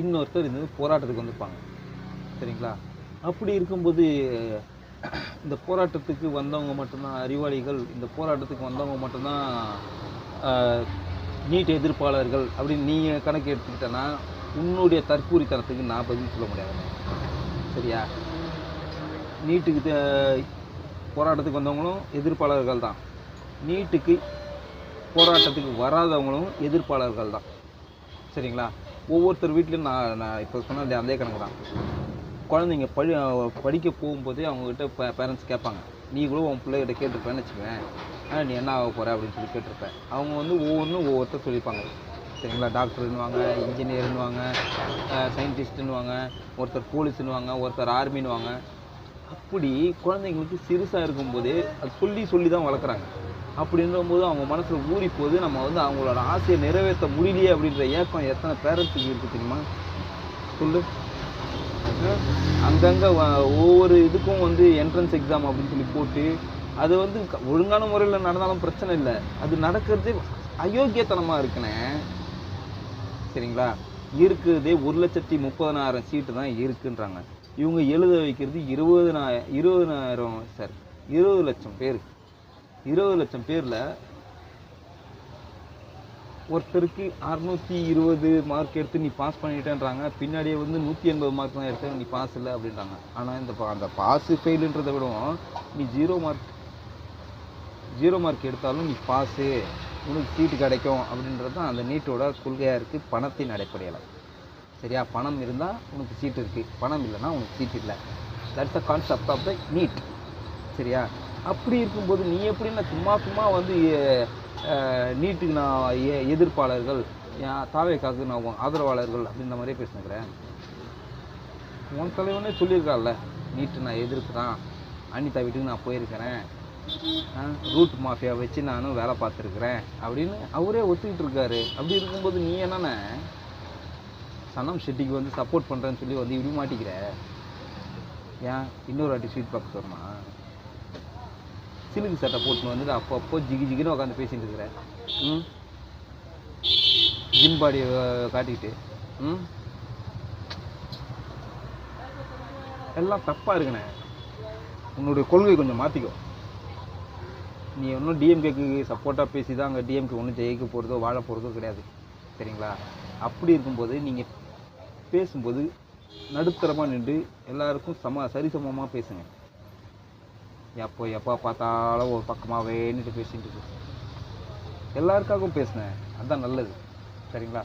இன்னொருத்தர் இந்த போராட்டத்துக்கு வந்திருப்பாங்க. சரிங்களா? அப்படி இருக்கும்போது இந்த போராட்டத்துக்கு வந்தவங்க மட்டும்தான் அறிவாளிகள், இந்த போராட்டத்துக்கு வந்தவங்க மட்டும்தான் நீட் எதிர்ப்பாளர்கள் அப்படின்னு நீங்கள் கணக்கு எடுத்துக்கிட்டேன்னா உன்னுடைய தற்கூரித்தனத்துக்கு நான் பதில் சொல்ல முடியாது. சரியா? நீட்டுக்கு போராட்டத்துக்கு வந்தவங்களும் எதிர்ப்பாளர்கள் தான், நீட்டுக்கு போராட்டத்துக்கு வராதவங்களும் எதிர்ப்பாளர்கள் தான். சரிங்களா? ஒவ்வொருத்தர் வீட்லையும் நான் இப்போ சொன்ன அதே கணக்கு தான். குழந்தைங்க படிக்க போகும்போதே அவங்கக்கிட்ட பேரண்ட்ஸ் கேட்பாங்க. நீ கூட உன் பிள்ளைகிட்ட கேட்டிருப்பேன்னு வச்சுக்குவேன், நீ என்ன ஆக போகிற அப்படின்னு சொல்லி கேட்டிருப்பேன். அவங்க வந்து ஒவ்வொருத்தர் சொல்லியிருப்பாங்க. சரிங்களா? டாக்டர்னுவாங்க, இன்ஜினியர்னுவாங்க, சயின்டிஸ்ட்டுன்னுவாங்க, ஒருத்தர் போலீஸுன்னுவாங்க, ஒருத்தர் ஆர்மின்னுவாங்க. அப்படி குழந்தைங்களுக்கு சிறுசாக இருக்கும்போதே அது சொல்லி தான் வளர்க்குறாங்க. அப்படின்றபோது அவங்க மனசில் ஊறி போது நம்ம வந்து அவங்களோட ஆசையை நிறைவேற்ற முடியலையே அப்படின்ற ஏக்கம் எத்தனை பேரண்ட்ஸுக்கு இருக்குது தெரியுமா? சொல்லு. அங்கங்கே ஒவ்வொரு இதுக்கும் வந்து என்ட்ரன்ஸ் எக்ஸாம் அப்படின்னு சொல்லி போட்டு அது வந்து ஒழுங்கான முறையில் நடந்தாலும் பிரச்சனை இல்லை, அது நடக்கிறதே அயோக்கியத்தனமாக இருக்குண்ணே. சரிங்களா? இருக்குதே 1,30,30,000 சீட்டு தான் இருக்குன்றாங்க. இவங்க எழுத வைக்கிறது 20 லட்சம் பேர். 20 லட்சம் பேரில் ஒருத்தருக்கு 620 மார்க் எடுத்து நீ பாஸ் பண்ணிட்டேன்றாங்க. பின்னாடியே வந்து 180 மார்க் தான் எடுத்து நீ பாஸ் இல்லை அப்படின்றாங்க. ஆனால் அந்த பாஸு ஃபெயிலுன்றதை விடவும் நீ 0 மார்க் எடுத்தாலும் நீ பாஸு, உனக்கு சீட்டு கிடைக்கும் அப்படின்றது தான் அந்த நீட்டோட கொள்கையாக இருக்குது, பணத்தின் அடிப்படையில். சரியா? பணம் இருந்தால் உனக்கு சீட்டு இருக்குது, பணம் இல்லைன்னா உனக்கு சீட்டு இல்லை. That's the concept of the NEET. சரியா? அப்படி இருக்கும்போது நீ எப்படின்னா சும்மா வந்து நீட்டுக்கு நான் எதிர்ப்பாளர்கள், தாவேக்காவுக்கு நான் ஆதரவாளர்கள் அப்படின்ற மாதிரியே பேசினுக்கிறேன். உன் தலைவனே சொல்லியிருக்காள்ல, நீட்டு நான் எதிர்ப்பு தான், அனிதா வீட்டுக்கு நான் போயிருக்கிறேன், ரூட் மாஃபியா வச்சு நானும் வேலை பார்த்துருக்குறேன் அப்படின்னு அவரே ஒத்துக்கிட்டு இருக்காரு. அப்படி இருக்கும்போது நீ என்னென்ன சனம் ஷெட்டிக்கு வந்து சப்போர்ட் பண்ணுறேன்னு சொல்லி வந்து இப்படி மாட்டிக்கிற? ஏன் இன்னொரு வாட்டி ஸ்வீட் பாக்ஸ் வருமா? சிலுக்கு சட்டை போட்டுன்னு வந்துட்டு அப்போ ஜிகின்னு உட்காந்து பேசிட்டு இருக்கிற. ஜிம் பாடியை காட்டிக்கிட்டு எல்லாம் தப்பாக இருக்குண்ணே. உன்னுடைய கொள்கை கொஞ்சம் மாற்றிக்கோ. நீ ஒன்றும் டிஎம்கேக்கு சப்போர்ட்டாக பேசி தான் அங்கே டிஎம்கே ஒன்றும் ஜெயிக்க போகிறதோ வாழ போகிறதோ கிடையாது. சரிங்களா? அப்படி இருக்கும்போது நீங்கள் பேசும்போது நடுத்தரமாக நின்று எல்லாருக்கும் சரிசமமாக பேசுங்க. எப்போ பார்த்தாலும் ஒரு பக்கமாக வேணிட்டு பேசிட்டு இருக்கு. எல்லாருக்காகவும் பேசுனேன், அதுதான் நல்லது. சரிங்களா?